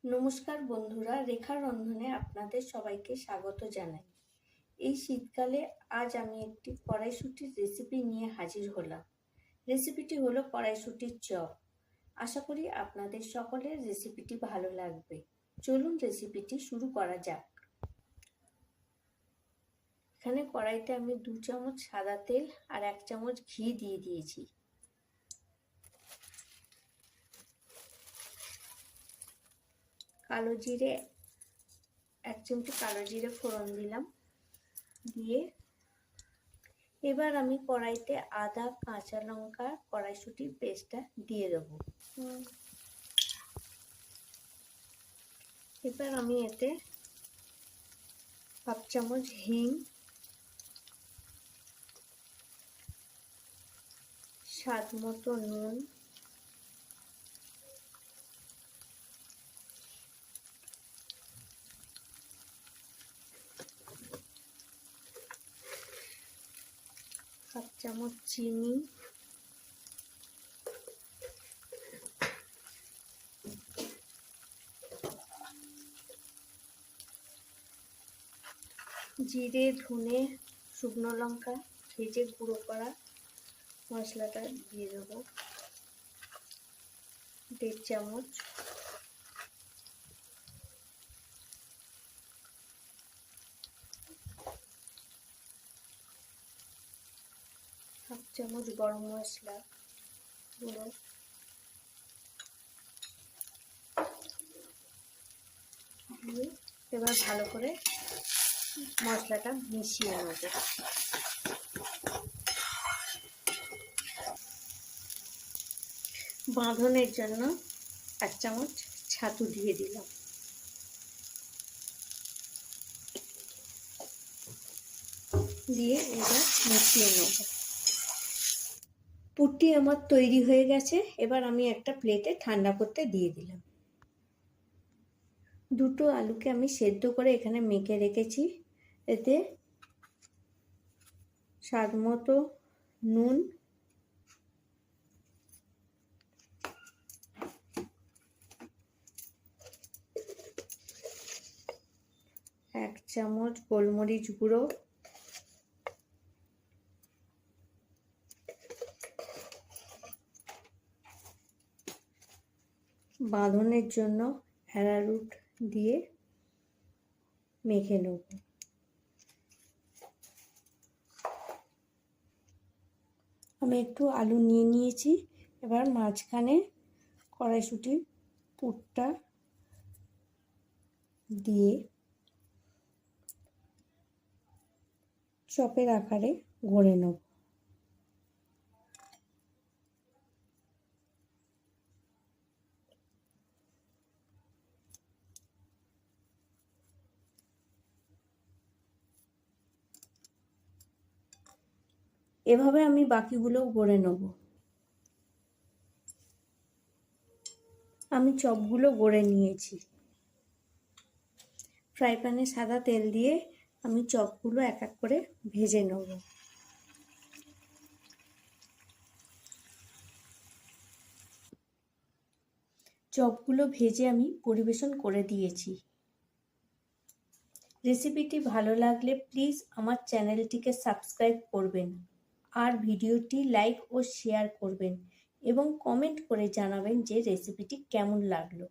নমস্কার বন্ধুরা, রেখা রন্ধনে আপনাদের সবাইকে স্বাগত জানাই। এই শীতকালে আজ আমি একটি কড়াইশুঁটির রেসিপি নিয়ে হাজির হলাম। রেসিপিটি হলো কড়াইশুঁটির চপ। আশা করি আপনাদের সকলের রেসিপিটি ভালো লাগবে। চলুন রেসিপিটি শুরু করা যাক। এখানে কড়াইতে আমি 2 চামচ সাদা তেল আর 1 চামচ ঘি দিয়ে দিয়েছি। কালো জিরে 1 চিমটি কালো জিরে ফোড়ন দিলাম। দিয়ে এবার আমি কড়াইতে আদা, কাঁচা লঙ্কা, কড়াইশুঁটির পেস্টটা দিয়ে দেবো। এবার আমি এতে 1/2 চামচ হিং, স্বাদ মতো নুন, হাফ চামচ চিনি, জিরে, ধনে, শুকনো লঙ্কা ভেজে গুঁড়ো করা মশলাটা দিয়ে দেবো 1.5 চামচ। হাফ চামচ গরম মশলা গুঁড়ো, দিয়ে এবার ভালো করে মশলাটা মিশিয়ে নেব। বাঁধনের জন্য 1 চামচ ছাতু দিয়ে দিলাম। দিয়ে এবার মিশিয়ে নেব। পুরটি আমার তৈরি হয়ে গেছে। এবার আমি একটা প্লেটে ঠান্ডা করতে দিয়ে দিলাম। 2টো আলুকে আমি সেদ্ধ করে এখানে মেখে রেখেছি। এতে স্বাদ মতো নুন, এক চামচ গোলমরিচ গুঁড়ো, বাঁধনের জন্য অ্যারারুট দিয়ে মেখে নেব। আমি একটু আলু নিয়ে নিয়েছি। এবার মাঝখানে কড়াইশুঁটির পুরটা দিয়ে চপের আকারে গড়ে নেব। এভাবে আমি বাকিগুলো গড়ে নেব। আমি চপগুলো গড়ে নিয়েছি। ফ্রাই প্যানে সাদা তেল দিয়ে আমি চপগুলো এক এক করে ভেজে নেব। চপগুলো ভেজে আমি পরিবেশন করে দিয়েছি। রেসিপিটি ভালো লাগলে প্লিজ আমার চ্যানেলটিকে সাবস্ক্রাইব করবেন আর ভিডিওটি লাইক ও শেয়ার করবেন এবং কমেন্ট করে জানাবেন যে রেসিপিটি কেমন লাগলো।